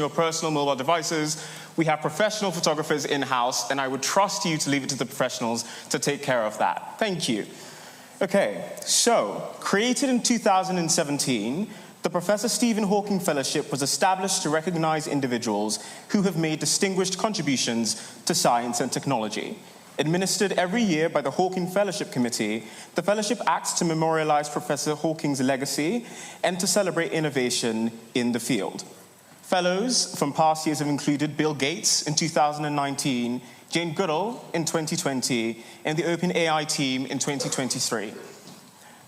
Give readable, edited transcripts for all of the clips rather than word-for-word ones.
your personal mobile devices. We have professional photographers in-house, and I would trust you to leave it to the professionals to take care of that. Thank you. Okay, so created in 2017, the Professor Stephen Hawking Fellowship was established to recognize individuals who have made distinguished contributions to science and technology. Administered every year by the Hawking Fellowship Committee, the fellowship acts to memorialize Professor Hawking's legacy and to celebrate innovation in the field. Fellows from past years have included Bill Gates in 2019, Jane Goodall in 2020, and the OpenAI team in 2023.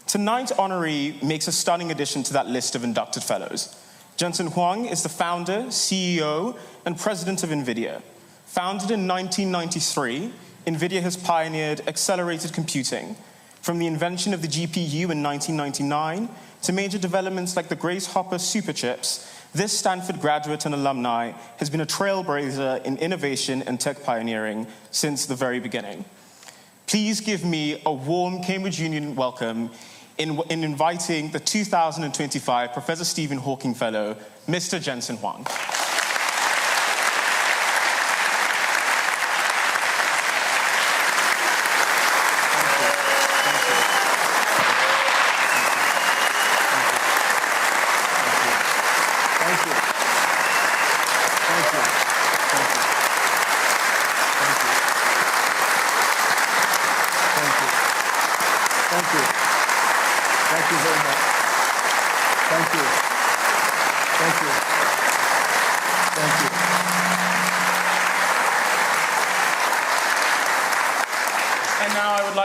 Tonight's honoree makes a stunning addition to that list of inducted fellows. Jensen Huang is the founder, CEO, and president of nVidia. Founded in 1993, nVidia has pioneered accelerated computing, from the invention of the GPU in 1999 to major developments like the Grace Hopper superchips. This Stanford graduate and alumni has been a trailblazer in innovation and tech pioneering since the very beginning. Please give me a warm Cambridge Union welcome in inviting the 2025 Professor Stephen Hawking Fellow, Mr. Jensen Huang.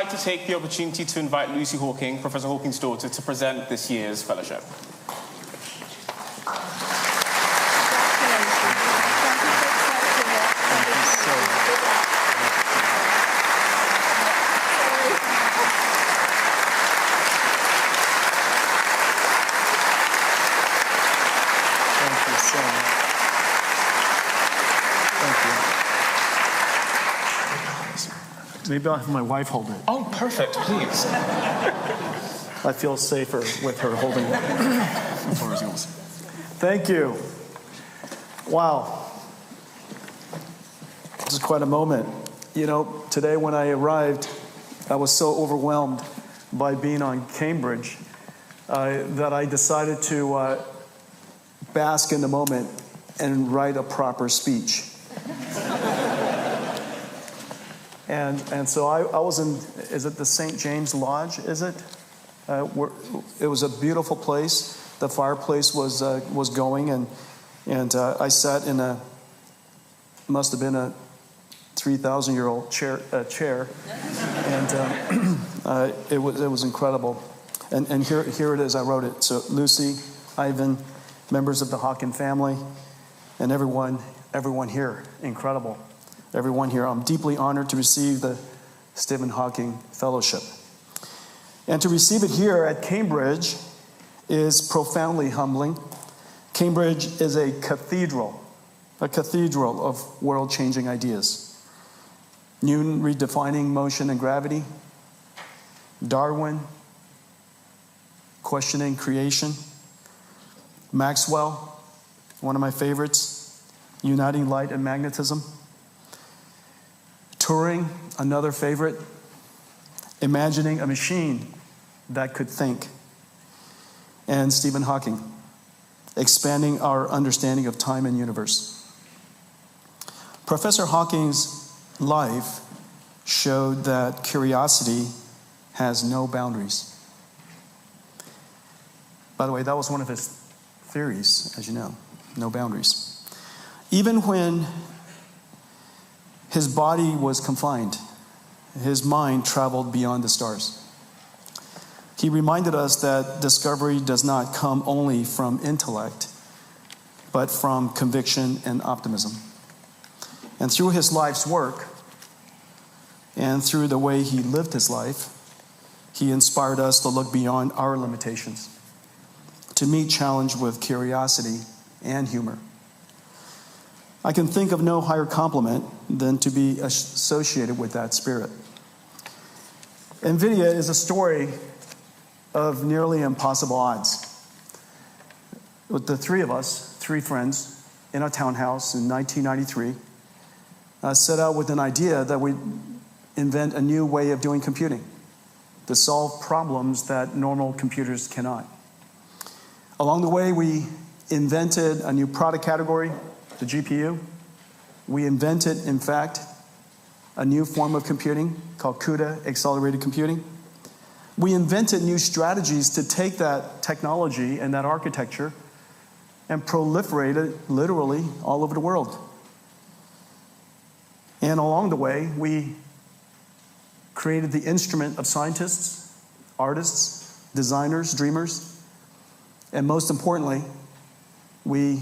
To take the opportunity to invite Lucy Hawking, Professor Hawking's daughter, to present this year's fellowship. Maybe I'll have my wife hold it. Oh, perfect, please. I feel safer with her holding it. The floor is yours. Thank you. Wow. This is quite a moment. You know, today when I arrived, I was so overwhelmed by being on Cambridge that I decided to bask in the moment and write a proper speech. And so I was in, is it the St. James Lodge, is it? It was a beautiful place. The fireplace was going, and I sat in must have been a 3,000-year-old chair, and it was incredible. And here it is, I wrote it. So Lucy, Ivan, members of the Hawking family, and everyone here, incredible. Everyone here, I'm deeply honored to receive the Stephen Hawking Fellowship. And to receive it here at Cambridge is profoundly humbling. Cambridge is a cathedral of world-changing ideas. Newton redefining motion and gravity, Darwin questioning creation, Maxwell, one of my favorites, uniting light and magnetism, Turing, another favorite, imagining a machine that could think, and Stephen Hawking, expanding our understanding of time and universe. Professor Hawking's life showed that curiosity has no boundaries. By the way, that was one of his theories, as you know, no boundaries. Even when his body was confined, his mind traveled beyond the stars. He reminded us that discovery does not come only from intellect, but from conviction and optimism. And through his life's work, and through the way he lived his life, he inspired us to look beyond our limitations, to meet challenge with curiosity and humor. I can think of no higher compliment than to be associated with that spirit. nVidia is a story of nearly impossible odds. With the three of us, three friends, in a townhouse in 1993, set out with an idea that we'd invent a new way of doing computing to solve problems that normal computers cannot. Along the way, we invented a new product category, the GPU. We invented, in fact, a new form of computing called CUDA, accelerated computing. We invented new strategies to take that technology and that architecture and proliferate it literally all over the world. And along the way, we created the instrument of scientists, artists, designers, dreamers, and most importantly, we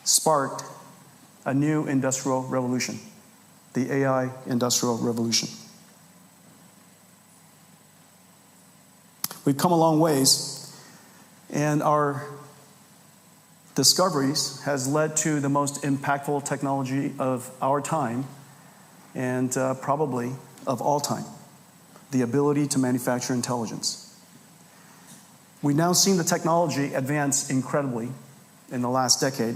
sparked a new industrial revolution, the AI industrial revolution. We've come a long ways, and our discoveries has led to the most impactful technology of our time and probably of all time, the ability to manufacture intelligence. We've now seen the technology advance incredibly in the last decade.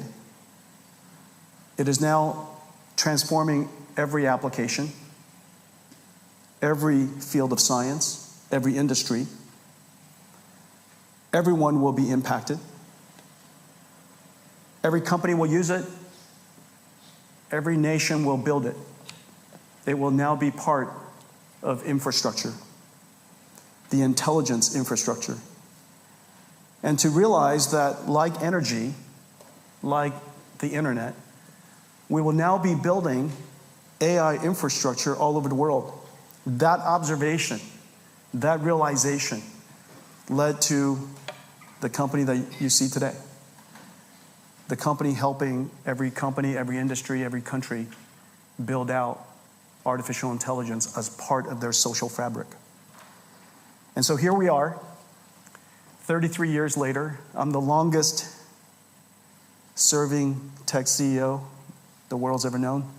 It is now transforming every application, every field of science, every industry. Everyone will be impacted. Every company will use it. Every nation will build it. It will now be part of infrastructure, the intelligence infrastructure. And to realize that, like energy, like the internet, we will now be building AI infrastructure all over the world. That observation, that realization led to the company that you see today. The company helping every company, every industry, every country build out artificial intelligence as part of their social fabric. And so here we are, 33 years later. I'm the longest serving tech CEO the world's ever known.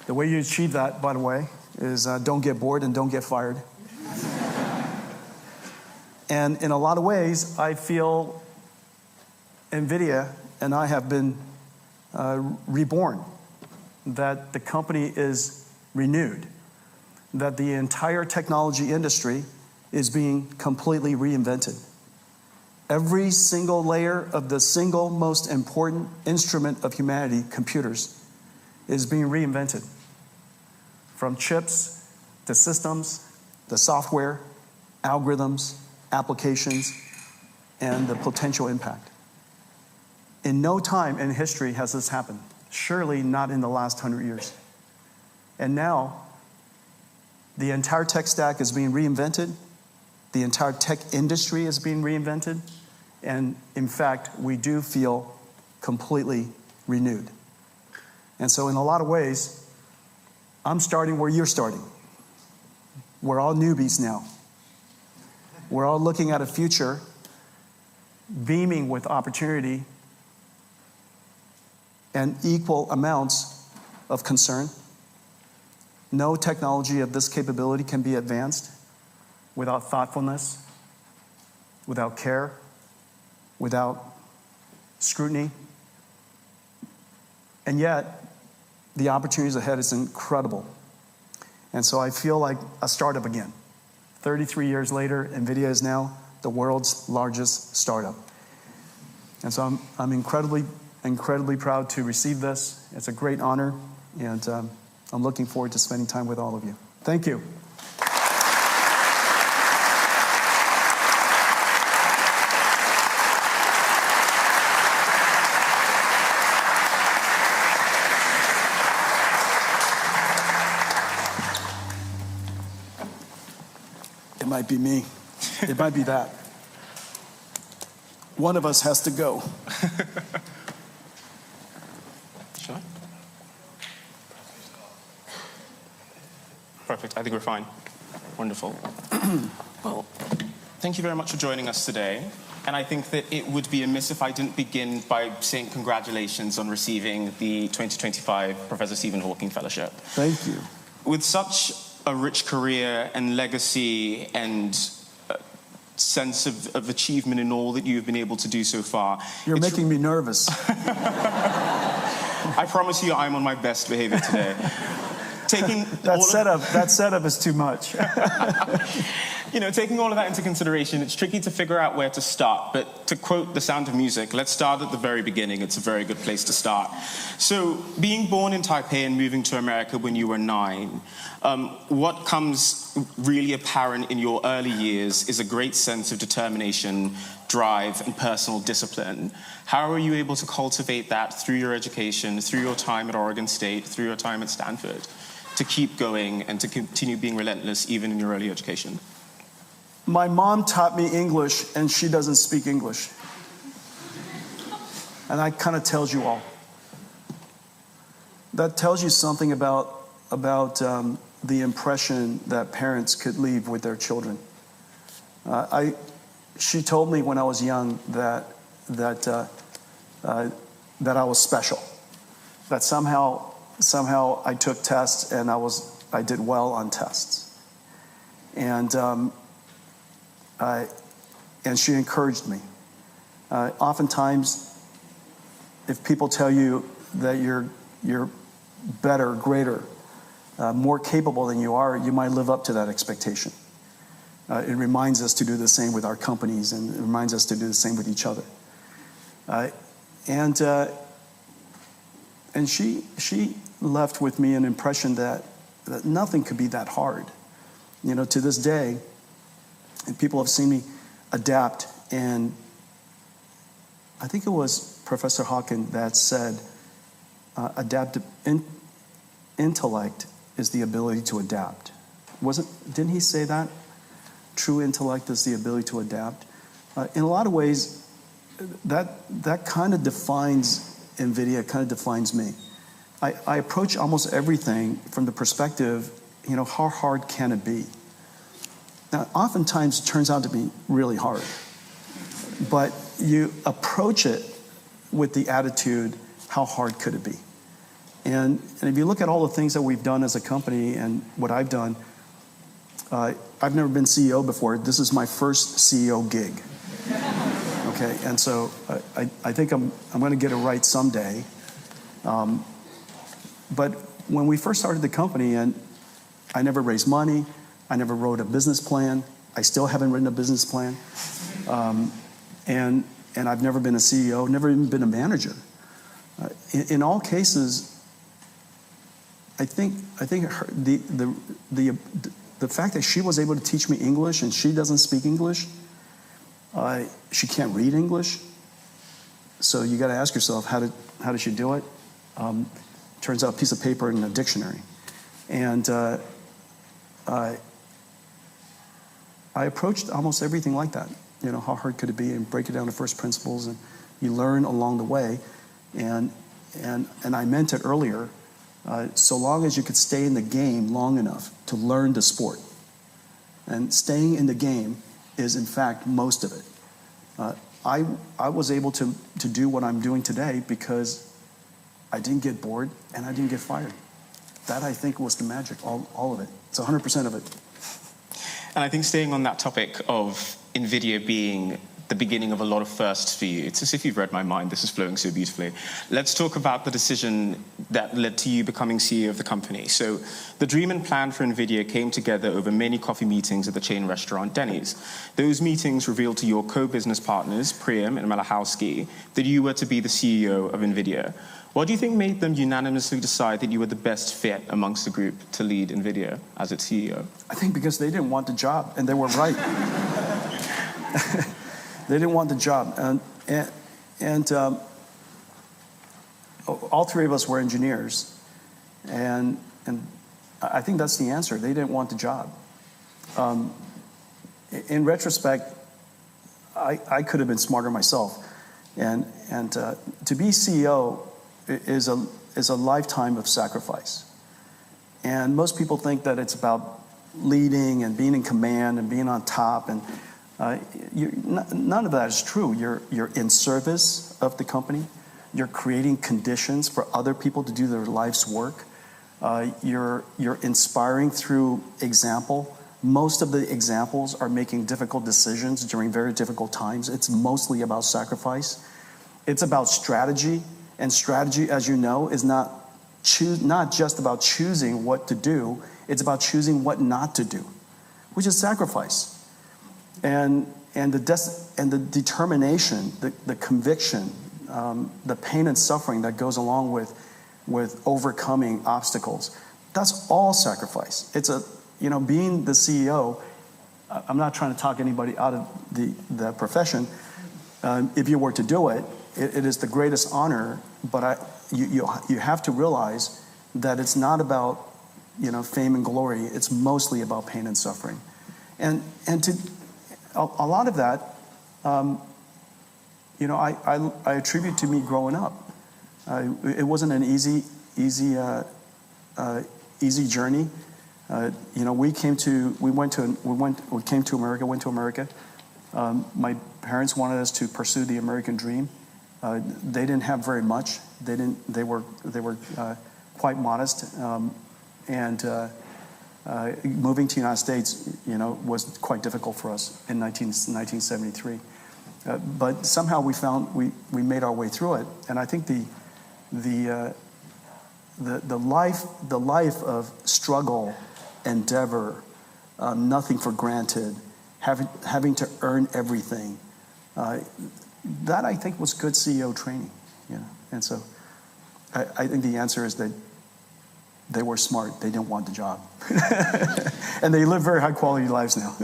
The way you achieve that, by the way, is don't get bored and don't get fired. And in a lot of ways, I feel nVidia and I have been reborn, that the company is renewed, that the entire technology industry is being completely reinvented. Every single layer of the single most important instrument of humanity, computers, is being reinvented. From chips to systems, the software, algorithms, applications, and the potential impact. In no time in history has this happened. Surely not in the last 100 years. And now, the entire tech stack is being reinvented. The entire tech industry is being reinvented. And in fact, we do feel completely renewed. And so in a lot of ways, I'm starting where you're starting. We're all newbies now. We're all looking at a future beaming with opportunity and equal amounts of concern. No technology of this capability can be advanced without thoughtfulness, without care, without scrutiny. And yet, the opportunities ahead is incredible. And so I feel like a startup again. 33 years later, nVidia is now the world's largest startup. And so I'm incredibly proud to receive this. It's a great honor, and I'm looking forward to spending time with all of you. Thank you. It might be me. It might be that. One of us has to go. Sure. Perfect. I think we're fine. Wonderful. Well, thank you very much for joining us today. And I think that it would be amiss if I didn't begin by saying congratulations on receiving the 2025 Professor Stephen Hawking Fellowship. Thank you. With such a rich career and legacy and sense of achievement in all that you've been able to do so far. You're making me nervous. I promise you I'm on my best behavior today. That setup is too much. Taking all of that into consideration, it's tricky to figure out where to start. But to quote The Sound of Music, let's start at the very beginning. It's a very good place to start. So, being born in Taipei and moving to America when you were 9, what comes really apparent in your early years is a great sense of determination, drive, and personal discipline. How are you able to cultivate that through your education, through your time at Oregon State, through your time at Stanford, to keep going and to continue being relentless even in your early education? My mom taught me English, and she doesn't speak English. And that kind of tells you all. That tells you something about the impression that parents could leave with their children. She told me when I was young that I was special. That somehow I took tests and I did well on tests. And she encouraged me. Oftentimes, if people tell you that you're better, greater, more capable than you are, you might live up to that expectation. It reminds us to do the same with our companies, and it reminds us to do the same with each other. And she left with me an impression that nothing could be that hard. To this day, and people have seen me adapt, and I think it was Professor Hawken that said, intellect is the ability to adapt. Didn't he say that? True intellect is the ability to adapt. In a lot of ways, that kind of defines nVidia, kind of defines me. I approach almost everything from the perspective, how hard can it be? Now, oftentimes it turns out to be really hard, but you approach it with the attitude, how hard could it be? And if you look at all the things that we've done as a company and what I've done, I've never been CEO before. This is my first CEO gig. Okay, and so I think I'm going to get it right someday. But when we first started the company, and I never raised money, I never wrote a business plan. I still haven't written a business plan. And I've never been a CEO, never even been a manager. In all cases, I think the fact that she was able to teach me English and she doesn't speak English, she can't read English. So you got to ask yourself, how did she do it? Turns out a piece of paper and a dictionary. And I approached almost everything like that. How hard could it be, and break it down to first principles, and you learn along the way. And I meant it earlier, so long as you could stay in the game long enough to learn the sport. And staying in the game is, in fact, most of it. I was able to do what I'm doing today because I didn't get bored and I didn't get fired. That, I think, was the magic, all of it. It's 100% of it. And I think staying on that topic of nVidia being the beginning of a lot of firsts for you, it's as if you've read my mind. This is flowing so beautifully. Let's talk about the decision that led to you becoming CEO of the company. So the dream and plan for nVidia came together over many coffee meetings at the chain restaurant Denny's. Those meetings revealed to your co-business partners, Priyam and Malachowski, that you were to be the CEO of nVidia. What do you think made them unanimously decide that you were the best fit amongst the group to lead nVidia as its CEO? I think because they didn't want the job, and they were right. They didn't want the job. And all three of us were engineers. And I think that's the answer. They didn't want the job. In retrospect, I could have been smarter myself. And to be CEO is a lifetime of sacrifice. And most people think that it's about leading and being in command and being on top, and none of that is true. You're in service of the company. You're creating conditions for other people to do their life's work. You're inspiring through example. Most of the examples are making difficult decisions during very difficult times. It's mostly about sacrifice. It's about strategy, and strategy, as you know, is not just about choosing what to do, it's about choosing what not to do, which is sacrifice. And the determination, the conviction, the pain and suffering that goes along with overcoming obstacles, that's all sacrifice. It's being the CEO, I'm not trying to talk anybody out of the profession. If you were to do it, it is the greatest honor, but you have to realize that it's not about fame and glory. It's mostly about pain and suffering, and a lot of that, I attribute to me growing up. It wasn't an easy journey. We came to America. My parents wanted us to pursue the American dream. They didn't have very much. They were quite modest, and moving to the United States, was quite difficult for us in 1973. But somehow we made our way through it, and I think the life of struggle, endeavor, nothing for granted, having to earn everything, that I think was good CEO training. And so I think the answer is that they were smart. They didn't want the job. And they live very high quality lives now.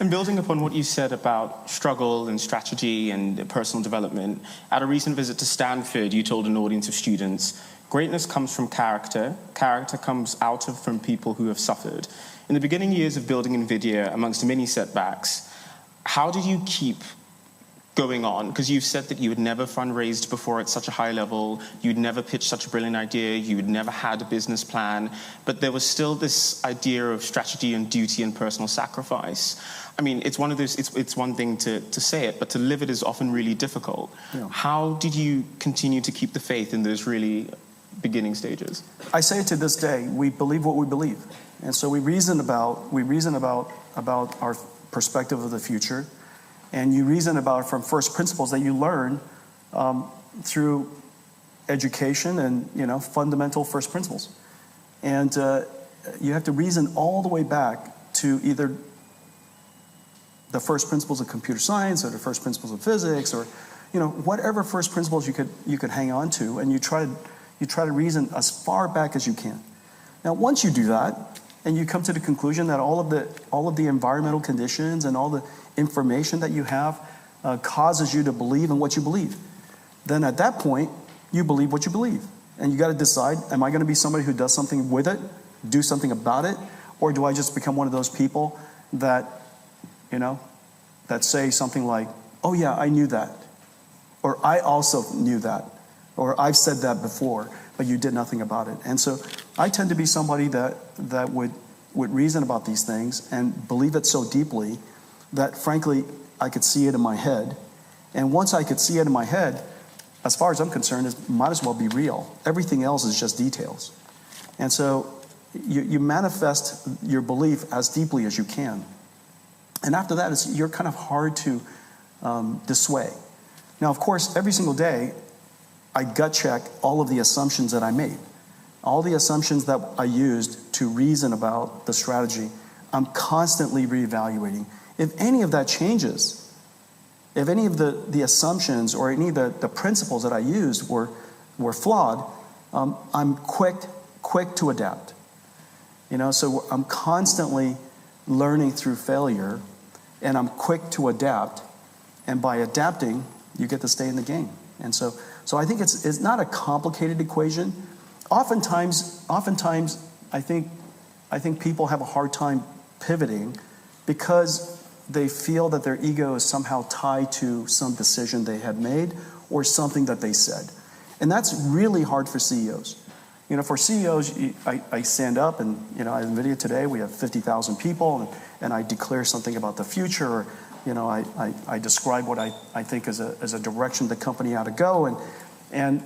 And building upon what you said about struggle and strategy and personal development, at a recent visit to Stanford, you told an audience of students, greatness comes from character. Character comes from people who have suffered. In the beginning years of building nVidia, amongst many setbacks, how did you keep going on? Because you've said that you had never fundraised before at such a high level, you'd never pitched such a brilliant idea, you had never had a business plan, but there was still this idea of strategy and duty and personal sacrifice. I mean, it's one thing to say it, but to live it is often really difficult. Yeah. How did you continue to keep the faith in those really beginning stages? I say it to this day, we believe what we believe. And so we reason about our perspective of the future. And you reason about it from first principles that you learn through education and fundamental first principles. And you have to reason all the way back to either the first principles of computer science or the first principles of physics, or whatever first principles you could hang on to, and you try to reason as far back as you can. Now, once you do that, and you come to the conclusion that all of the environmental conditions and all the information that you have causes you to believe in what you believe, then at that point, you believe what you believe. And you got to decide, am I going to be somebody who does something with it, do something about it, or do I just become one of those people that, that say something like, oh yeah, I knew that, or I also knew that, or I've said that before, but you did nothing about it. And so I tend to be somebody that would reason about these things and believe it so deeply that, frankly, I could see it in my head. And once I could see it in my head, as far as I'm concerned, it might as well be real. Everything else is just details. And so you manifest your belief as deeply as you can. And after that, you're kind of hard to dissuade. Now, of course, every single day, I gut check all of the assumptions that I made. All the assumptions that I used to reason about the strategy, I'm constantly reevaluating. If any of that changes, if any of the assumptions or any of the principles that I used were flawed, I'm quick to adapt. So I'm constantly learning through failure, and I'm quick to adapt. And by adapting, you get to stay in the game. And so I think it's not a complicated equation. Oftentimes, I think people have a hard time pivoting because they feel that their ego is somehow tied to some decision they had made or something that they said. And that's really hard for CEOs. For CEOs, I stand up and, at nVidia today, we have 50,000 people, and I declare something about the future, or, I describe what I think is a direction the company ought to go, and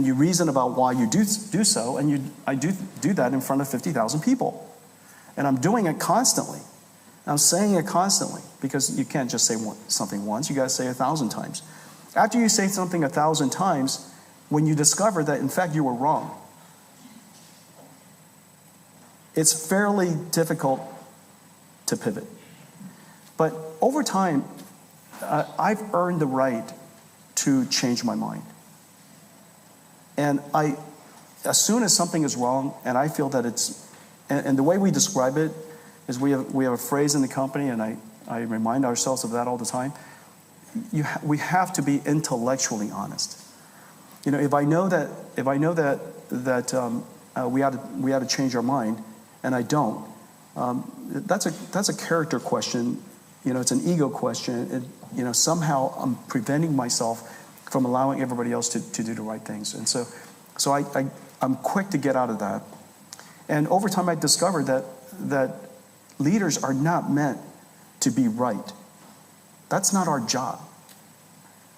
you reason about why you do so, and I do that in front of 50,000 people. And I'm doing it constantly. I'm saying it constantly because you can't just say something once. You got to say 1,000 times. After you say something 1,000 times, when you discover that, in fact, you were wrong, it's fairly difficult to pivot. But over time, I've earned the right to change my mind. And as soon as something is wrong, and I feel that it's, and the way we describe it is we have a phrase in the company, and I remind ourselves of that all the time. We have to be intellectually honest. You know, if I know that we ought to change our mind, and I don't, that's a character question. You know, it's an ego question. You know, somehow I'm preventing myself from allowing everybody else to do the right things. And so I'm quick to get out of that. And over time, I discovered that leaders are not meant to be right. That's not our job.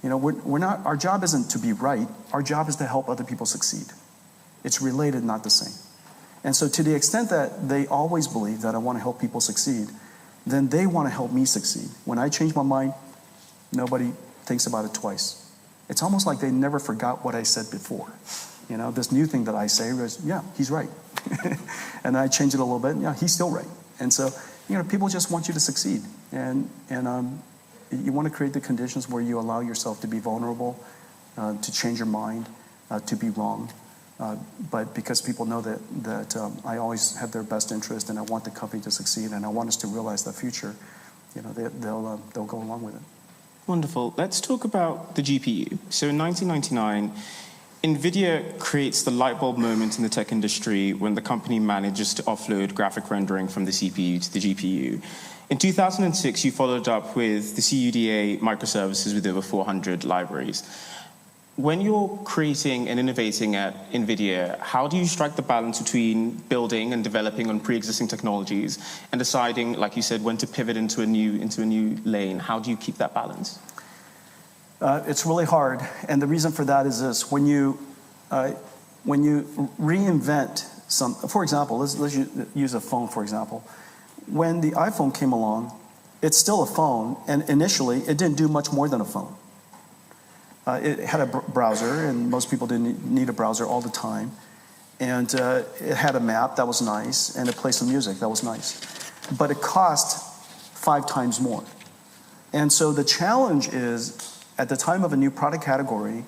You know, we're not. Our job isn't to be right. Our job is to help other people succeed. It's related, not the same. And so, to the extent that they always believe that I want to help people succeed, then they want to help me succeed. When I change my mind, nobody thinks about it twice. It's almost like they never forgot what I said before. You know, this new thing that I say was, yeah, he's right. And I change it a little bit, yeah, he's still right. And so, you know, people just want you to succeed. And you want to create the conditions where you allow yourself to be vulnerable, to change your mind, to be wrong. But because people know that I always have their best interest and I want the company to succeed and I want us to realize the future, you know, they'll go along with it. Wonderful. Let's talk about the GPU. So in 1999, nVidia creates the light bulb moment in the tech industry when the company manages to offload graphic rendering from the CPU to the GPU. In 2006, you followed up with the CUDA microservices with over 400 libraries. When you're creating and innovating at nVidia, how do you strike the balance between building and developing on pre-existing technologies and deciding, like you said, when to pivot into a new lane? How do you keep that balance? It's really hard, and the reason for that is this: when you reinvent some, for example, let's use a phone for example. When the iPhone came along, it's still a phone, and initially it didn't do much more than a phone. It had a browser, and most people didn't need a browser all the time. And it had a map, that was nice, and it played some music, that was nice. But it cost 5 times more. And so the challenge is, at the time of a new product category,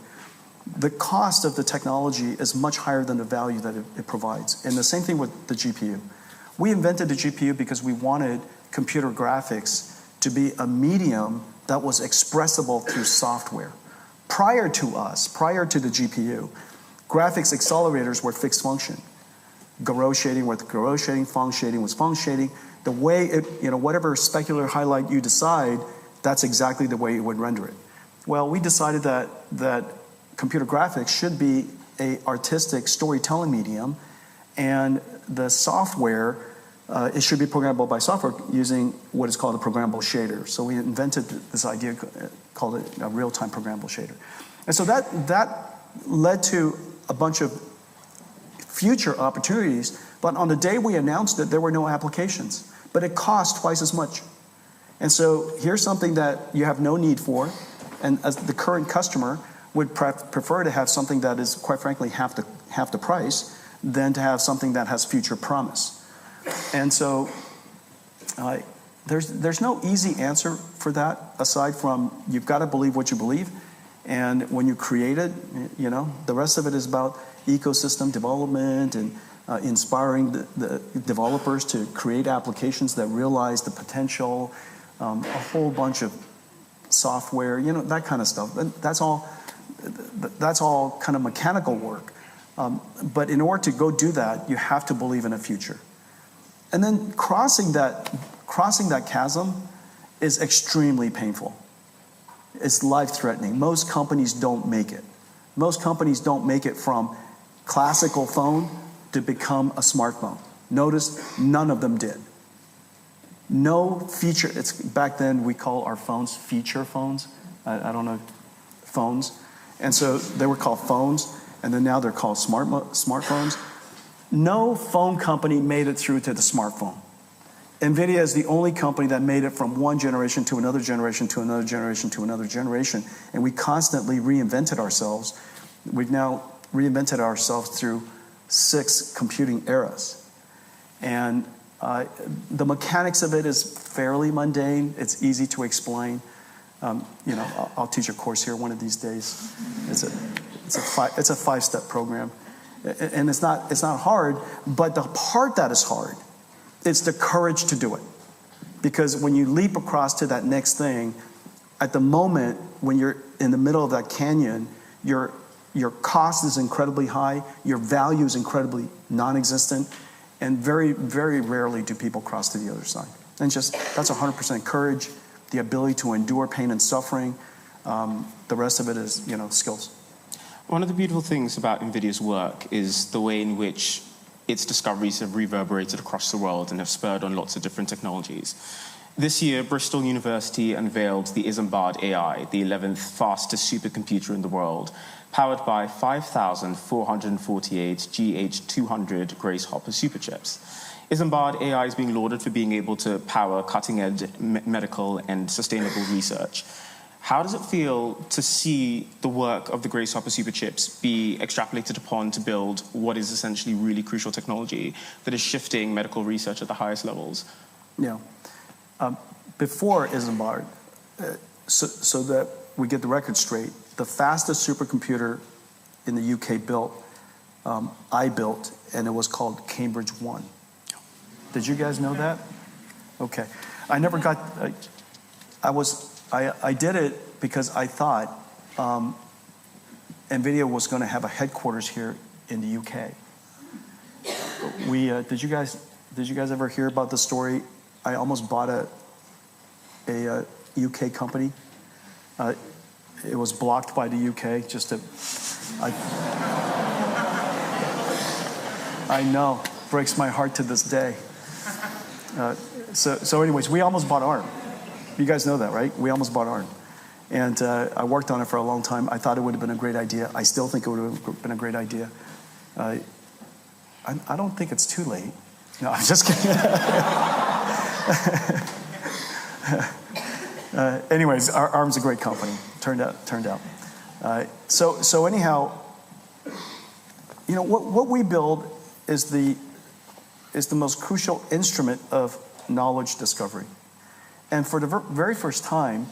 the cost of the technology is much higher than the value that it provides. And the same thing with the GPU. We invented the GPU because we wanted computer graphics to be a medium that was expressible through software. Prior to the GPU, graphics accelerators were fixed function. Garrow shading was garrow shading, Phong shading was Phong shading. The way it, you know, whatever specular highlight you decide, that's exactly the way it would render it. Well, we decided that computer graphics should be an artistic storytelling medium, and the software, it should be programmable by software using what is called a programmable shader. So we invented this idea, called it a real-time programmable shader. And so that led to a bunch of future opportunities, but on the day we announced it, there were no applications. But it cost twice as much. And so here's something that you have no need for, and as the current customer would prefer to have something that is, quite frankly, half the price than to have something that has future promise. And so there's no easy answer for that, aside from you've got to believe what you believe. And when you create it, you know, the rest of it is about ecosystem development and inspiring the developers to create applications that realize the potential, a whole bunch of software, you know, that kind of stuff. That's all kind of mechanical work. But in order to go do that, you have to believe in a future. And then crossing that chasm is extremely painful. It's life-threatening. Most companies don't make it. Most companies don't make it from classical phone to become a smartphone. Notice none of them did. No feature. It's back then we call our phones feature phones. I don't know, phones. And so they were called phones, and then now they're called smartphones. No phone company made it through to the smartphone. nVidia is the only company that made it from one generation to another generation to another generation to another generation, and we constantly reinvented ourselves. We've now reinvented ourselves through 6 computing eras. And the mechanics of it is fairly mundane. It's easy to explain. I'll teach a course here one of these days. It's a 5-step program. And it's not hard, but the part that is hard, it's the courage to do it. Because when you leap across to that next thing, at the moment when you're in the middle of that canyon, your cost is incredibly high, your value is incredibly non-existent, and very, very rarely do people cross to the other side. And that's 100% courage, the ability to endure pain and suffering. The rest of it is, skills. One of the beautiful things about nVidia's work is the way in which its discoveries have reverberated across the world and have spurred on lots of different technologies. This year, Bristol University unveiled the Isambard AI, the 11th fastest supercomputer in the world, powered by 5,448 GH200 Grace Hopper superchips. Isambard AI is being lauded for being able to power cutting-edge medical and sustainable research. How does it feel to see the work of the Grace Hopper superchips be extrapolated upon to build what is essentially really crucial technology that is shifting medical research at the highest levels? Yeah. Before Isambard, so that we get the record straight, the fastest supercomputer in the UK built, I built, and it was called Cambridge 1. Did you guys know that? Okay. I never got, I did it because I thought nVidia was going to have a headquarters here in the UK. Did you guys ever hear about the story? I almost bought a UK company. It was blocked by the UK I know, breaks my heart to this day. So anyways, we almost bought ARM. You guys know that, right? We almost bought ARM. And I worked on it for a long time. I thought it would have been a great idea. I still think it would have been a great idea. I don't think it's too late. No, I'm just kidding. Anyways, ARM's a great company. Turned out. So anyhow, what we build is the most crucial instrument of knowledge discovery. And for the very first time,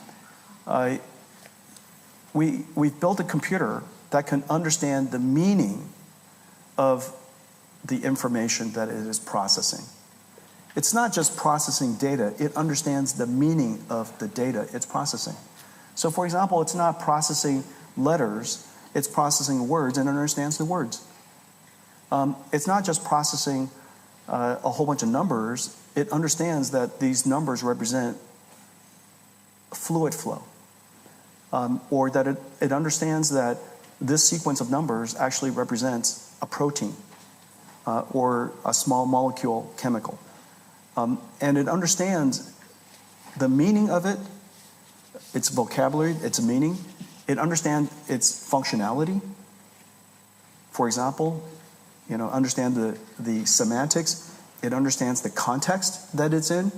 we've built a computer that can understand the meaning of the information that it is processing. It's not just processing data, it understands the meaning of the data it's processing. So for example, it's not processing letters, it's processing words and understands the words. It's not just processing a whole bunch of numbers, it understands that these numbers represent fluid flow. Or that it understands that this sequence of numbers actually represents a protein or a small molecule chemical. And it understands the meaning of it, its vocabulary, its meaning. It understands its functionality. For example, understand the semantics. It understands the context that it's in.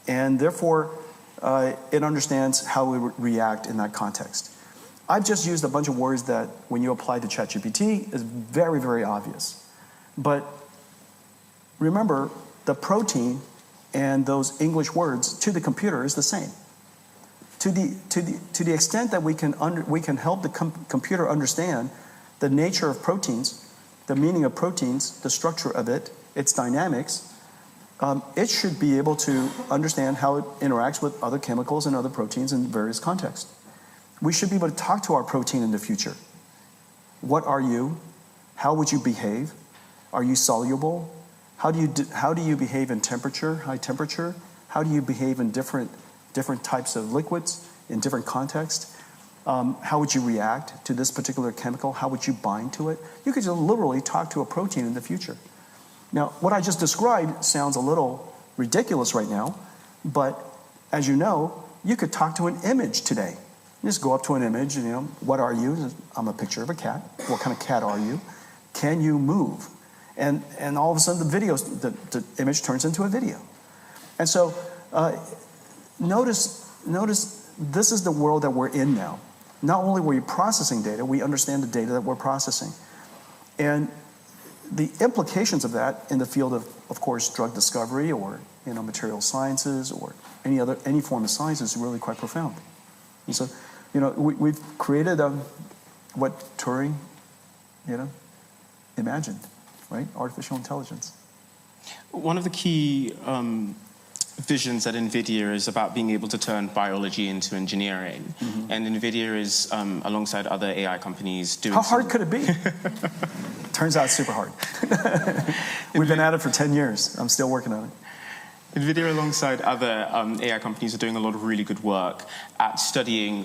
And therefore, it understands how it would react in that context. I've just used a bunch of words that, when you apply to ChatGPT, is very, very obvious. But remember, the protein and those English words to the computer is the same. To the extent that we can help the computer understand the nature of proteins, the meaning of proteins, the structure of it, its dynamics, it should be able to understand how it interacts with other chemicals and other proteins in various contexts. We should be able to talk to our protein in the future. What are you? How would you behave? Are you soluble? How do you behave in temperature, high temperature? How do you behave in different types of liquids in different contexts? How would you react to this particular chemical? How would you bind to it? You could just literally talk to a protein in the future. Now, what I just described sounds a little ridiculous right now, but as you know, you could talk to an image today. You just go up to an image and, what are you? I'm a picture of a cat. What kind of cat are you? Can you move? And all of a sudden the image turns into a video. And so notice this is the world that we're in now. Not only were we processing data, we understand the data that we're processing. And the implications of that in the field of course, drug discovery or material sciences or any form of science is really quite profound. And so, we've created what Turing, imagined, right? Artificial intelligence. One of the key visions at nVidia is about being able to turn biology into engineering. Mm-hmm. And nVidia is, alongside other AI companies, doing... How hard could it be? Turns out it's super hard. We've been at it for 10 years. I'm still working on it. nVidia, alongside other AI companies, are doing a lot of really good work at studying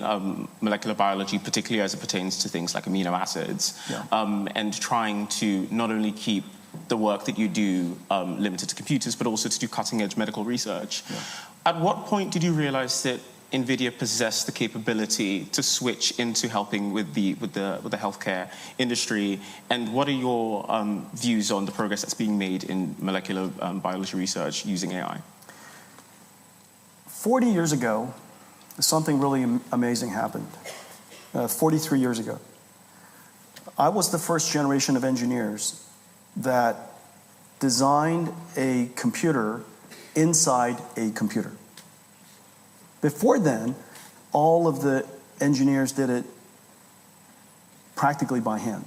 molecular biology, particularly as it pertains to things like amino acids, and trying to not only keep the work that you do limited to computers, but also to do cutting-edge medical research. Yeah. At what point did you realize that nVidia possessed the capability to switch into helping with the healthcare industry, and what are your views on the progress that's being made in molecular biology research using AI? 40 years ago, something really amazing happened. 43 years ago. I was the first generation of engineers that designed a computer inside a computer. Before then, all of the engineers did it practically by hand,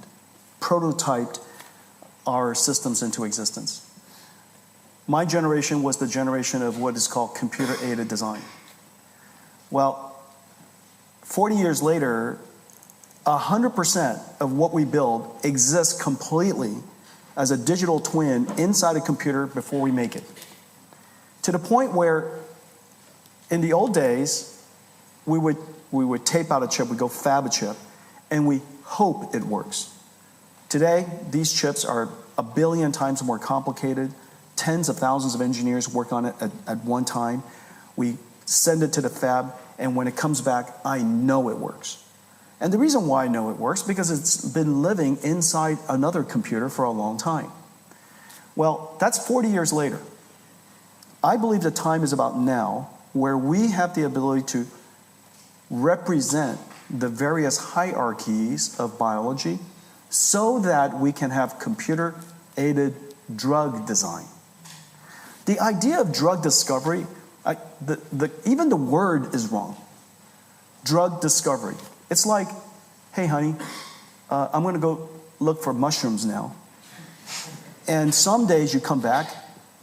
prototyped our systems into existence. My generation was the generation of what is called computer-aided design. Well, 40 years later, 100% of what we build exists completely as a digital twin inside a computer before we make it. To the point where in the old days, we would tape out a chip, we'd go fab a chip, and we hope it works. Today, these chips are 1 billion times more complicated. Tens of thousands of engineers work on it at one time. We send it to the fab, and when it comes back, I know it works. And the reason why I know it works, because it's been living inside another computer for a long time. Well, that's 40 years later. I believe the time is about now where we have the ability to represent the various hierarchies of biology so that we can have computer-aided drug design. The idea of drug discovery, even the word is wrong. Drug discovery. It's like, hey, honey, I'm going to go look for mushrooms now. And some days you come back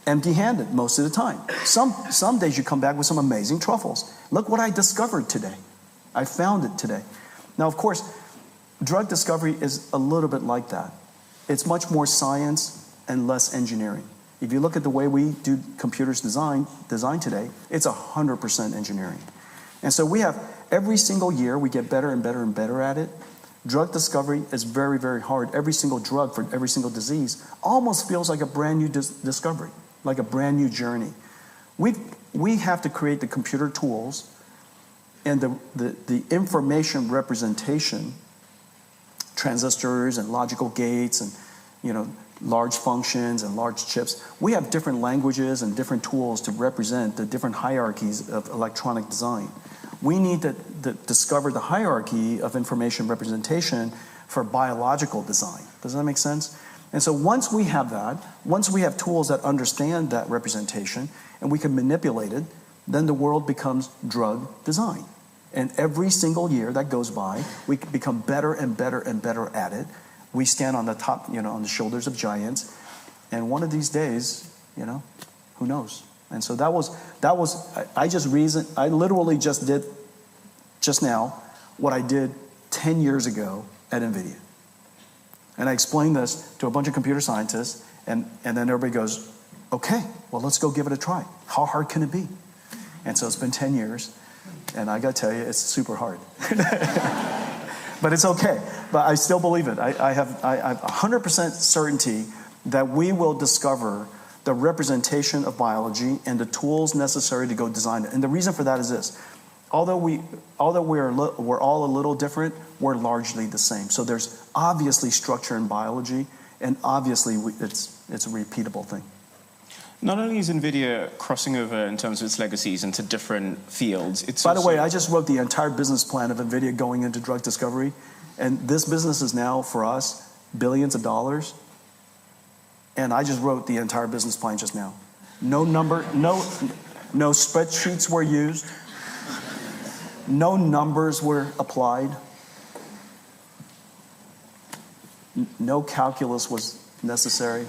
empty-handed most of the time. Some days you come back with some amazing truffles. Look what I discovered today. I found it today. Now, of course, drug discovery is a little bit like that. It's much more science and less engineering. If you look at the way we do computers design today, it's 100% engineering. And so we have, every single year, we get better and better and better at it. Drug discovery is very, very hard. Every single drug for every single disease almost feels like a brand new discovery, like a brand new journey. We have to create the computer tools and the information representation, transistors and logical gates and large functions and large chips. We have different languages and different tools to represent the different hierarchies of electronic design. We need to discover the hierarchy of information representation for biological design. Does that make sense? And so once we have that, once we have tools that understand that representation and we can manipulate it, then the world becomes drug design. And every single year that goes by, we become better and better and better at it. We stand on the top, on the shoulders of giants. And one of these days, who knows? And so I literally just did just now what I did 10 years ago at nVidia. And I explained this to a bunch of computer scientists, and then everybody goes, okay, well, let's go give it a try. How hard can it be? And so it's been 10 years, and I got to tell you, it's super hard. But it's okay. But I still believe it. I have 100% certainty that we will discover the representation of biology and the tools necessary to go design it. And the reason for that is this. Although we're all a little different, we're largely the same. So there's obviously structure in biology, and obviously it's a repeatable thing. Not only is nVidia crossing over in terms of its legacies into different fields, it's By the way, I just wrote the entire business plan of nVidia going into drug discovery, and this business is now, for us, billions of dollars, and I just wrote the entire business plan just now. No spreadsheets were used, no numbers were applied, no calculus was necessary.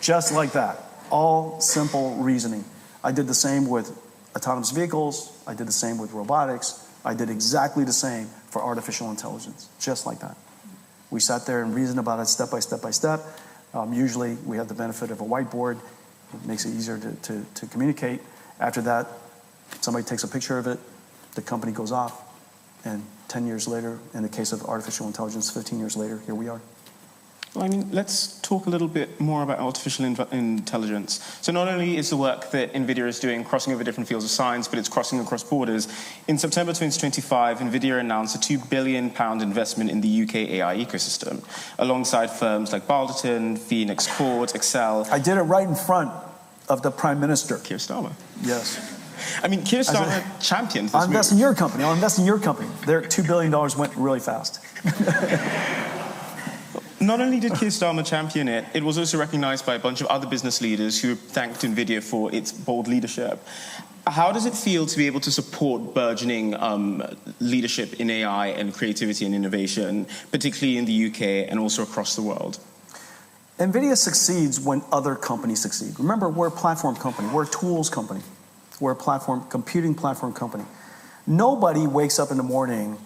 Just like that. All simple reasoning. I did the same with autonomous vehicles. I did the same with robotics. I did exactly the same for artificial intelligence. Just like that. We sat there and reasoned about it step by step by step. Usually we have the benefit of a whiteboard. It makes it easier to communicate. After that, somebody takes a picture of it. The company goes off. And 10 years later, in the case of artificial intelligence, 15 years later, here we are. Well, I mean, let's talk a little bit more about artificial intelligence. So not only is the work that nVidia is doing crossing over different fields of science, but it's crossing across borders. In September 2025, nVidia announced a £2 billion investment in the UK AI ecosystem, alongside firms like Balderton, Phoenix Court, Excel. I did it right in front of the Prime Minister. Keir Starmer. Yes. I mean, Keir Starmer championed this I'll invest in your company. I'll invest in your company. Their $2 billion went really fast. Not only did Keir Starmer champion it, it was also recognized by a bunch of other business leaders who thanked nVidia for its bold leadership. How does it feel to be able to support burgeoning leadership in AI and creativity and innovation, particularly in the UK and also across the world? NVIDIA succeeds when other companies succeed. Remember, we're a platform company. We're a tools company. We're a computing platform company. Nobody wakes up in the morning,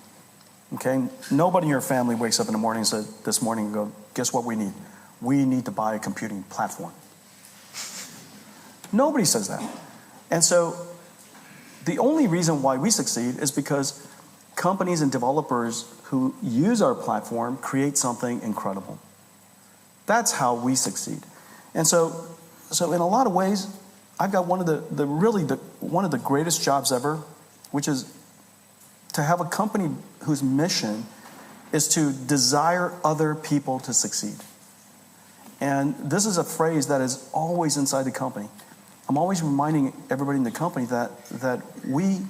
okay? Nobody in your family wakes up in the morning and says, this morning, and go, guess what we need? We need to buy a computing platform. Nobody says that. And so the only reason why we succeed is because companies and developers who use our platform create something incredible. That's how we succeed. And so in a lot of ways, I've got one of the greatest jobs ever, which is to have a company whose mission is to desire other people to succeed. And this is a phrase that is always inside the company. I'm always reminding everybody in the company that we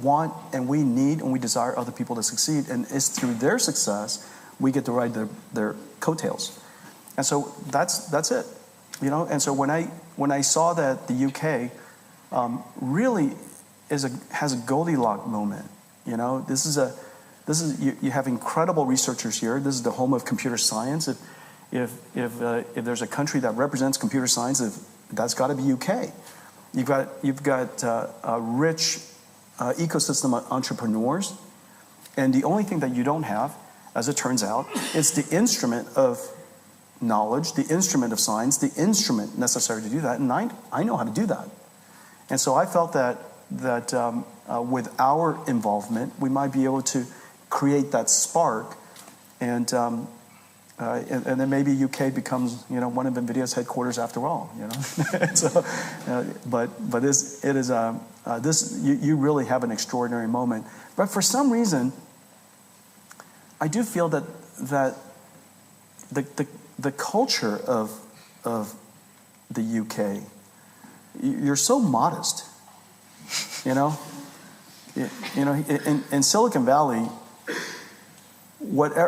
want and we need and we desire other people to succeed, and it's through their success we get to ride their coattails. And so that's it, you know. And so when I saw that the UK really has a Goldilocks moment, you know, you have incredible researchers here. This is the home of computer science. If there's a country that represents computer science, that's got to be UK. You've got a rich ecosystem of entrepreneurs, and the only thing that you don't have, as it turns out, is the instrument of knowledge, the instrument of science, the instrument necessary to do that, and I know how to do that. And so I felt that with our involvement, we might be able to create that spark, and then maybe UK becomes, you know, one of NVIDIA's headquarters after all, you know. So, but you really have an extraordinary moment. But for some reason, I do feel that the culture of the UK, you're so modest, you know. You know, in Silicon Valley,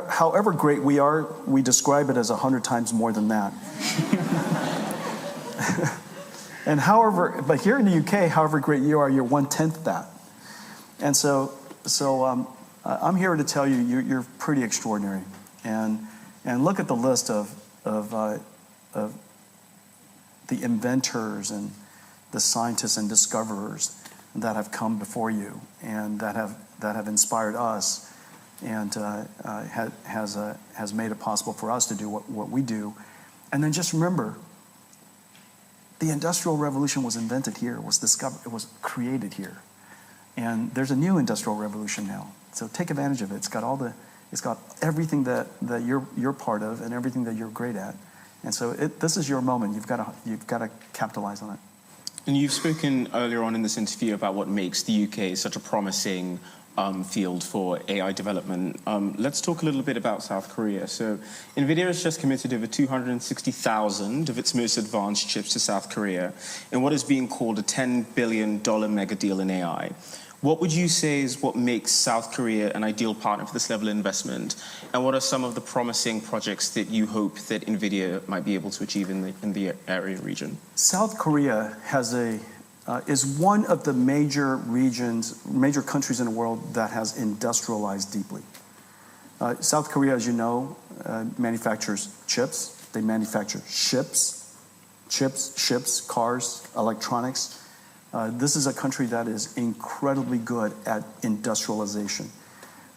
however great we are, we describe it as 100 times more than that. And but here in the UK, however great you are, you're 1/10 that. And so I'm here to tell you, you're pretty extraordinary. And look at the list of the inventors and the scientists and discoverers that have come before you and that have inspired us and has made it possible for us to do what we do. And then just remember, the Industrial Revolution was invented here, was discovered, it was created here. And there's a new Industrial Revolution now. So take advantage of it. It's got everything that you're part of and everything that you're great at. And so this is your moment. You've got to capitalize on it. And you've spoken earlier on in this interview about what makes the UK such a promising field for AI development. Let's talk a little bit about South Korea. So nVidia has just committed over 260,000 of its most advanced chips to South Korea in what is being called a $10 billion mega deal in AI. What would you say is what makes South Korea an ideal partner for this level of investment? And what are some of the promising projects that you hope that nVidia might be able to achieve in the area region? South Korea is one of the major countries in the world that has industrialized deeply. South Korea, as you know, manufactures chips. They manufacture ships, cars, electronics. This is a country that is incredibly good at industrialization.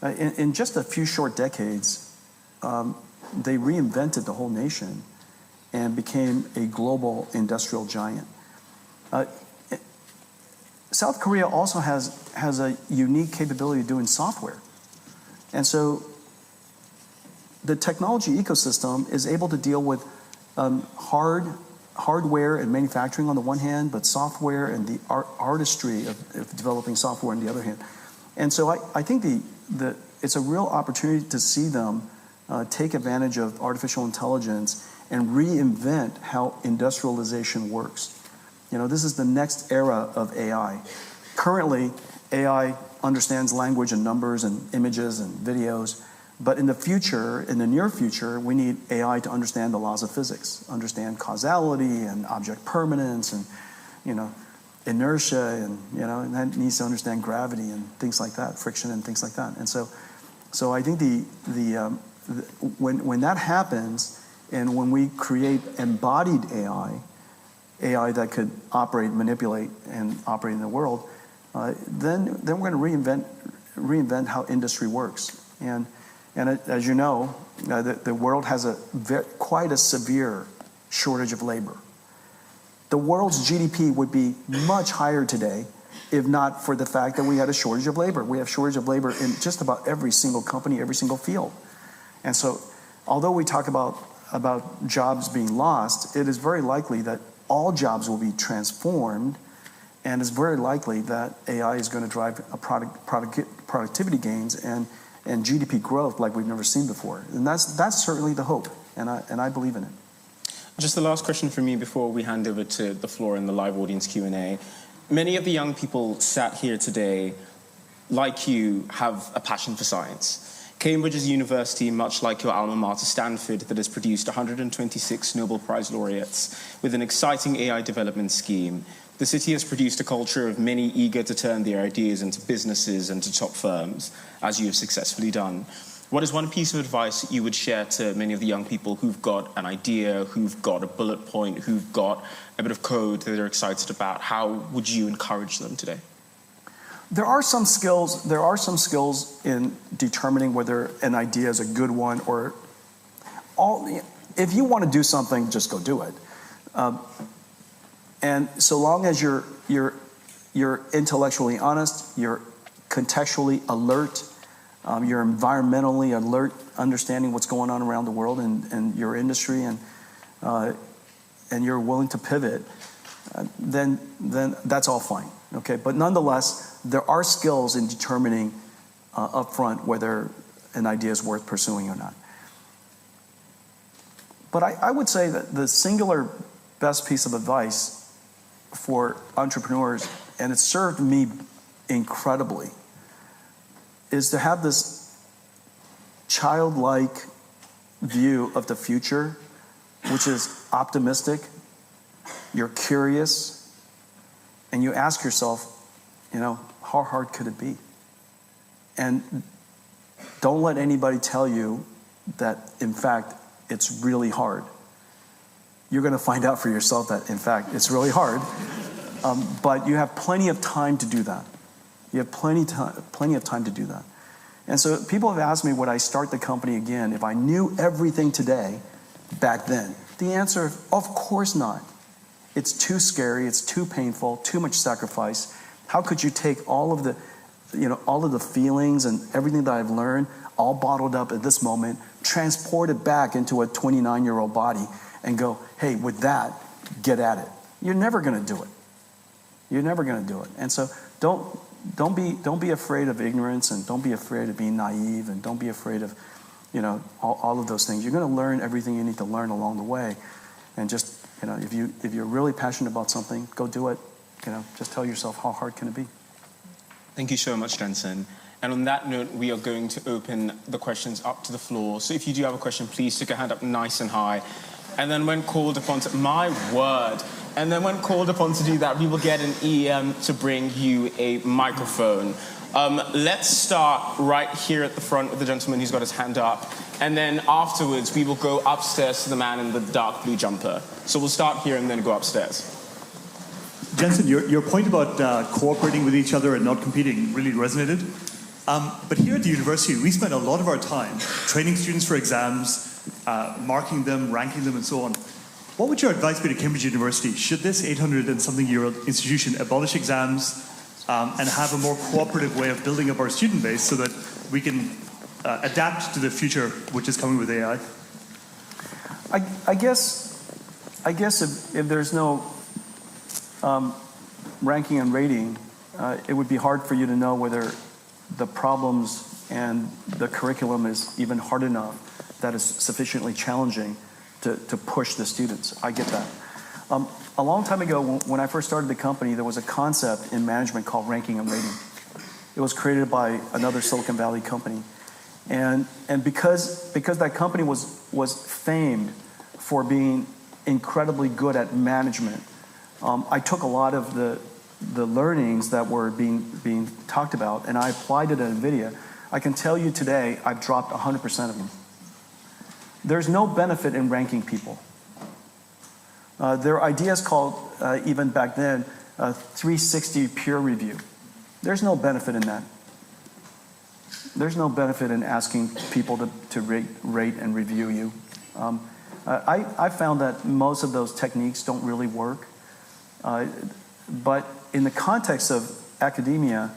In just a few short decades, they reinvented the whole nation and became a global industrial giant. South Korea also has a unique capability of doing software. And so the technology ecosystem is able to deal with hardware and manufacturing on the one hand, but software and the artistry of developing software on the other hand. And so I think it's a real opportunity to see them take advantage of artificial intelligence and reinvent how industrialization works. This is the next era of AI. Currently, AI understands language and numbers and images and videos. But in the near future, we need AI to understand the laws of physics, understand causality and object permanence and, inertia and that needs to understand gravity and things like that, friction and things like that. And so I think when that happens and when we create embodied AI that could operate, manipulate, and operate in the world, then we're going to reinvent how industry works. And as you know, the world has quite a severe shortage of labor. The world's GDP would be much higher today if not for the fact that we had a shortage of labor. We have shortage of labor in just about every single company, every single field. And so although we talk about jobs being lost, it is very likely that all jobs will be transformed, and it's very likely that AI is going to drive productivity gains and GDP growth like we've never seen before. And that's certainly the hope, and I believe in it. Just the last question from me before we hand over to the floor and the live audience Q&A. Many of the young people sat here today, like you, have a passion for science. Cambridge is a university, much like your alma mater, Stanford, that has produced 126 Nobel Prize laureates with an exciting AI development scheme. The city has produced a culture of many eager to turn their ideas into businesses and to top firms, as you have successfully done. What is one piece of advice you would share to many of the young people who've got an idea, who've got a bullet point, who've got a bit of code that they're excited about? How would you encourage them today? There are some skills in determining whether an idea is a good one or if you want to do something, just go do it. And so long as you're intellectually honest, you're contextually alert, you're environmentally alert, understanding what's going on around the world and your industry, and you're willing to pivot, then that's all fine. Okay, but nonetheless, there are skills in determining upfront whether an idea is worth pursuing or not. But I would say that the singular best piece of advice for entrepreneurs, and it's served me incredibly, is to have this childlike view of the future, which is optimistic, you're curious, and you ask yourself, how hard could it be? And don't let anybody tell you that, in fact, it's really hard. You're going to find out for yourself that, in fact, it's really hard. But you have plenty of time to do that. You have plenty of time to do that. And so people have asked me, would I start the company again if I knew everything today back then? The answer, of course not. It's too scary, it's too painful, too much sacrifice. How could you take all of the feelings and everything that I've learned, all bottled up at this moment, transport it back into a 29-year-old body and go, hey, with that, get at it. You're never going to do it. You're never going to do it. And so don't don't be afraid of ignorance, and don't be afraid of being naive, and don't be afraid of, all of those things. You're going to learn everything you need to learn along the way, and just, if you're really passionate about something, go do it. Just tell yourself, how hard can it be? Thank you so much, Jensen. And on that note, we are going to open the questions up to the floor. So if you do have a question, please stick your hand up nice and high. And then when called upon to, my word, and then when called upon to do that, we will get an EM to bring you a microphone. Let's start right here at the front with the gentleman who's got his hand up. And then afterwards, we will go upstairs to the man in the dark blue jumper. So we'll start here and then go upstairs. Jensen, your point about cooperating with each other and not competing really resonated. But here at the university, we spend a lot of our time training students for exams, marking them, ranking them, and so on. What would your advice be to Cambridge University? Should this 800-and-something-year-old institution abolish exams and have a more cooperative way of building up our student base so that we can adapt to the future which is coming with AI? I guess if there's no ranking and rating, it would be hard for you to know whether the problems and the curriculum is even hard enough that is sufficiently challenging to push the students. I get that. A long time ago, when I first started the company, there was a concept in management called ranking and rating. It was created by another Silicon Valley company. And because that company was famed for being incredibly good at management, I took a lot of the learnings that were being talked about, and I applied it at nVidia. I can tell you today, I've dropped 100% of them. There's no benefit in ranking people. There are ideas called, even back then, 360 peer review. There's no benefit in that. There's no benefit in asking people to rate and review you. I found that most of those techniques don't really work. But in the context of academia,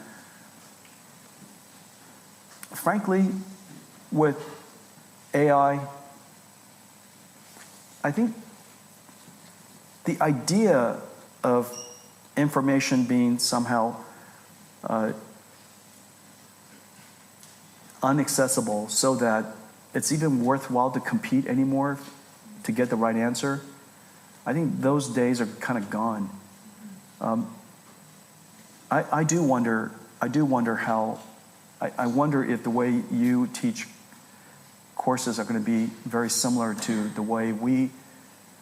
frankly, with AI, I think the idea of information being somehow inaccessible so that it's even worthwhile to compete anymore to get the right answer, I think those days are kind of gone. I do wonder how, I wonder if the way you teach courses are going to be very similar to the way we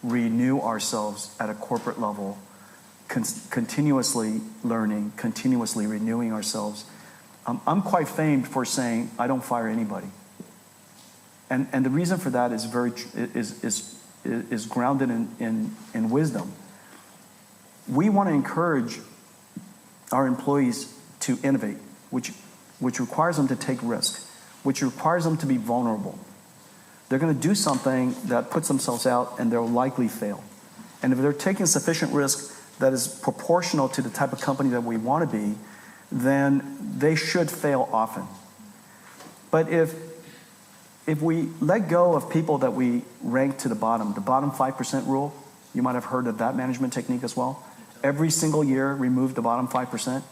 renew ourselves at a corporate level, continuously learning, continuously renewing ourselves. I'm quite famed for saying I don't fire anybody, and the reason for that is is grounded in wisdom. We want to encourage our employees to innovate, which requires them to take risk, which requires them to be vulnerable. They're going to do something that puts themselves out, and they'll likely fail. And if they're taking sufficient risk that is proportional to the type of company that we want to be, then they should fail often. But if we let go of people that we rank to the bottom 5% rule, you might have heard of that management technique as well. Every single year, remove the bottom 5%,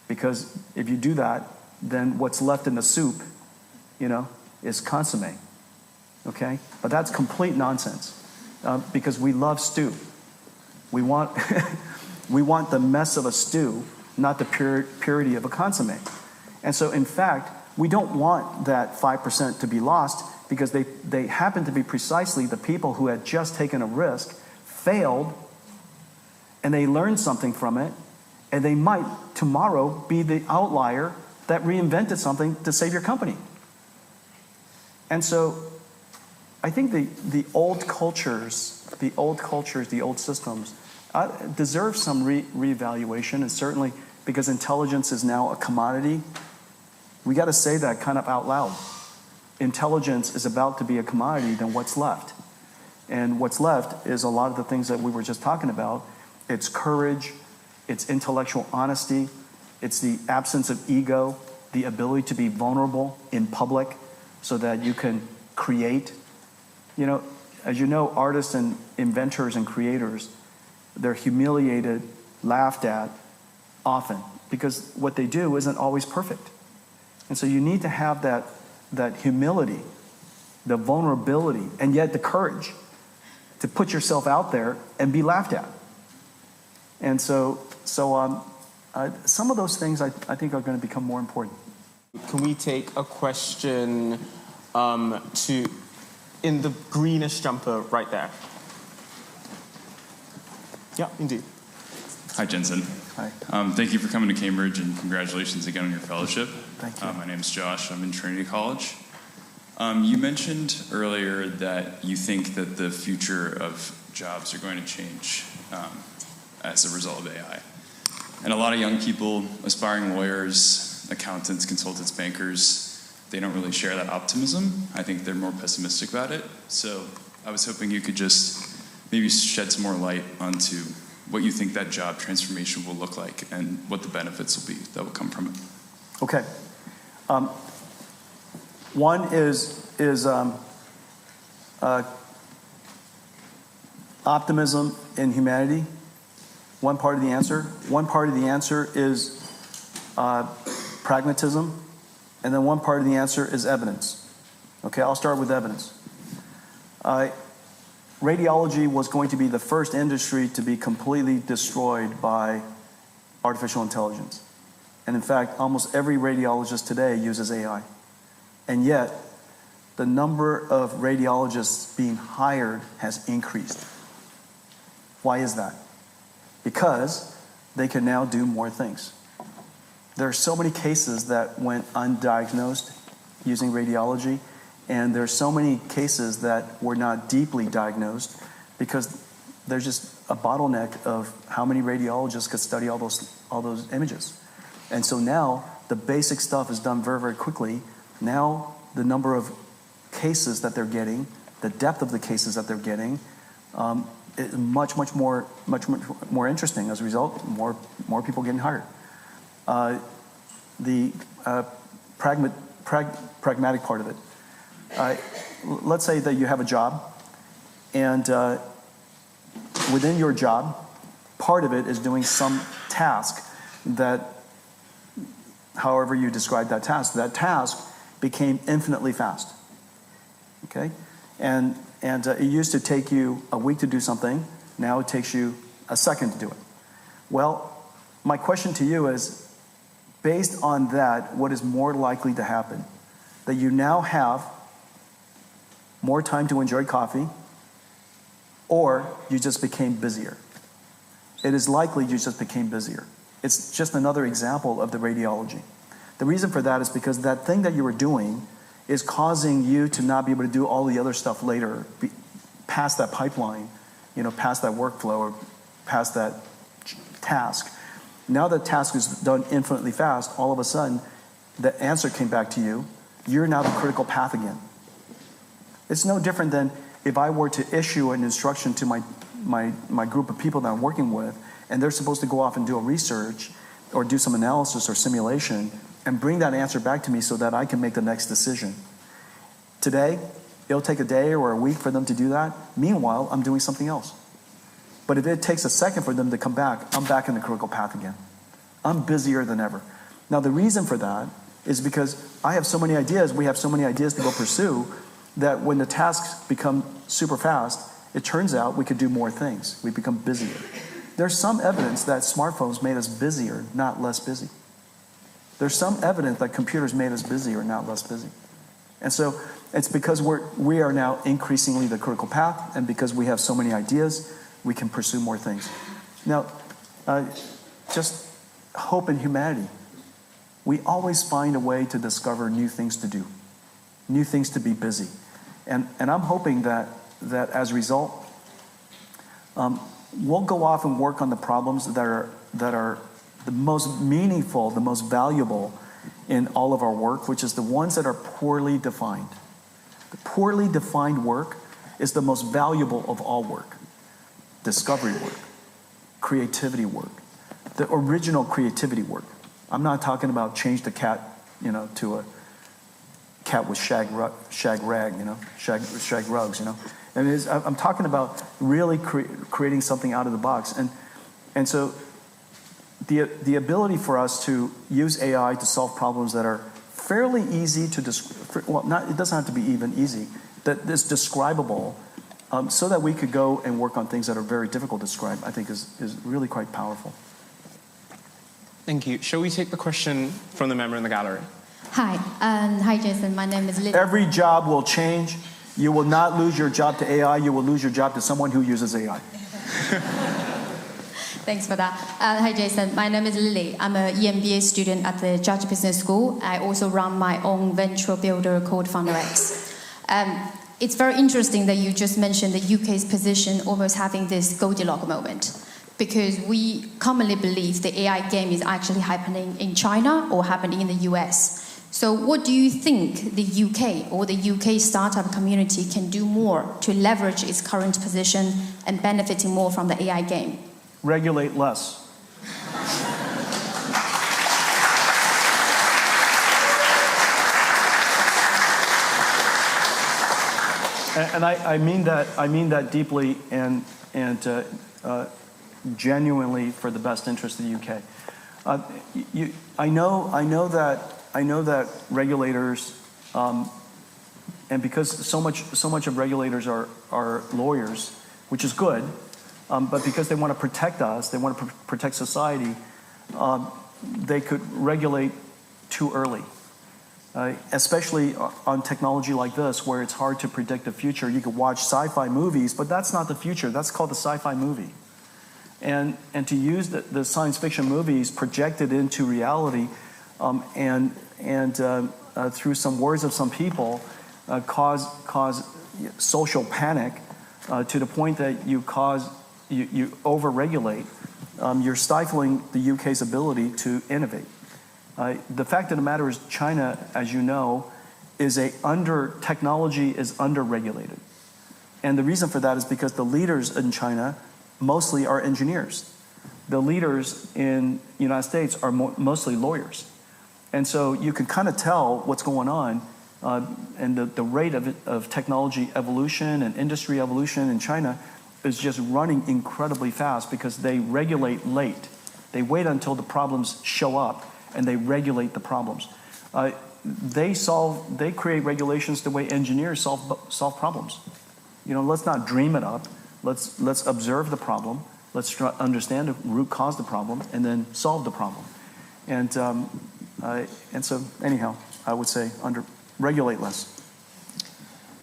because if you do that, then what's left in the soup, is consommé. Okay? But that's complete nonsense, because we love stew. We want we want the mess of a stew, not the purity of a consommé. And so, in fact, we don't want that 5% to be lost, because they happen to be precisely the people who had just taken a risk, failed, and they learned something from it, and they might tomorrow be the outlier that reinvented something to save your company. And so I think the old cultures, the old systems deserve some reevaluation, and certainly because intelligence is now a commodity, we got to say that kind of out loud. Intelligence is about to be a commodity, then what's left? And what's left is a lot of the things that we were just talking about. It's courage, it's intellectual honesty, it's the absence of ego, the ability to be vulnerable in public so that you can create. As you know, artists and inventors and creators, they're humiliated, laughed at often because what they do isn't always perfect. And so you need to have that humility, the vulnerability, and yet the courage to put yourself out there and be laughed at. And so some of those things I think are going to become more important. Can we take a question in the greenish jumper right there? Yeah, indeed. Hi, Jensen. Hi. Thank you for coming to Cambridge, and congratulations again on your fellowship. Thank you. My name's Josh. I'm in Trinity College. You mentioned earlier that you think that the future of jobs are going to change as a result of AI. And a lot of young people, aspiring lawyers, accountants, consultants, bankers, they don't really share that optimism. I think they're more pessimistic about it. So I was hoping you could just maybe shed some more light onto what you think that job transformation will look like and what the benefits will be that will come from it. Okay. One is optimism in humanity. One part of the answer. One part of the answer is pragmatism. And then one part of the answer is evidence. Okay, I'll start with evidence. Radiology was going to be the first industry to be completely destroyed by artificial intelligence. And in fact, almost every radiologist today uses AI. And yet, the number of radiologists being hired has increased. Why is that? Because they can now do more things. There are so many cases that went undiagnosed using radiology, and there are so many cases that were not deeply diagnosed because there's just a bottleneck of how many radiologists could study all those images. And so now the basic stuff is done very, very quickly. Now the number of cases that they're getting, the depth of the cases that they're getting, is much more interesting. As a result, more people getting hired. The pragmatic part of it. Let's say that you have a job, and within your job, part of it is doing some task that, however you describe that task became infinitely fast. Okay? And it used to take you a week to do something. Now it takes you a second to do it. Well, my question to you is, based on that, what is more likely to happen? That you now have more time to enjoy coffee, or you just became busier? It is likely you just became busier. It's just another example of the radiology. The reason for that is because that thing that you were doing is causing you to not be able to do all the other stuff later, past that pipeline, past that workflow, or past that task. Now that task is done infinitely fast, all of a sudden, the answer came back to you. You're now the critical path again. It's no different than if I were to issue an instruction to my group of people that I'm working with, and they're supposed to go off and do a research or do some analysis or simulation and bring that answer back to me so that I can make the next decision. Today, it'll take a day or a week for them to do that. Meanwhile, I'm doing something else. But if it takes a second for them to come back, I'm back in the critical path again. I'm busier than ever. Now, the reason for that is because I have so many ideas, we have so many ideas to go pursue, that when the tasks become super fast, it turns out we could do more things. We become busier. There's some evidence that smartphones made us busier, not less busy. There's some evidence that computers made us busier, not less busy. And so it's because we are now increasingly the critical path, and because we have so many ideas, we can pursue more things. Now, just hope in humanity. We always find a way to discover new things to do, new things to be busy. And I'm hoping that as a result, we'll go off and work on the problems that are the most meaningful, the most valuable in all of our work, which is the ones that are poorly defined. The poorly defined work is the most valuable of all work. Discovery work, creativity work, the original creativity work. I'm not talking about change the cat, to a cat with shag rugs, And I'm talking about really creating something out of the box. And so the ability for us to use AI to solve problems that are fairly easy to describe, well, it doesn't have to be even easy, that is describable, so that we could go and work on things that are very difficult to describe, I think is really quite powerful. Thank you. Shall we take the question from the member in the gallery? Hi, hi Jason, my name is Lily. Every job will change. You will not lose your job to AI, you will lose your job to someone who uses AI. Thanks for that. Hi Jason, my name is Lily. I'm an EMBA student at the Judge Business School. I also run my own venture builder called FounderX. It's very interesting that you just mentioned the UK's position almost having this Goldilocks moment, because we commonly believe the AI game is actually happening in China or happening in the US. So what do you think the UK or the UK startup community can do more to leverage its current position and benefiting more from the AI game? Regulate less. And I mean that deeply and genuinely for the best interest of the UK. I know that regulators, and because so much of regulators are lawyers, which is good, but because they want to protect us, they want to protect society, they could regulate too early. Especially on technology like this, where it's hard to predict the future. You could watch sci-fi movies, but that's not the future. That's called a sci-fi movie. And to use the science fiction movies projected into reality, and through some words of some people, cause social panic to the point that you over-regulate. You're stifling the UK's ability to innovate. The fact of the matter is, China, as you know, technology is under-regulated. And the reason for that is because the leaders in China mostly are engineers. The leaders in the United States are mostly lawyers. And so you can kind of tell what's going on, and the rate of technology evolution and industry evolution in China is just running incredibly fast because they regulate late. They wait until the problems show up and they regulate the problems. They create regulations the way engineers solve problems. Let's not dream it up. Let's observe the problem. Let's understand the root cause of the problem and then solve the problem. And so anyhow, I would say regulate less.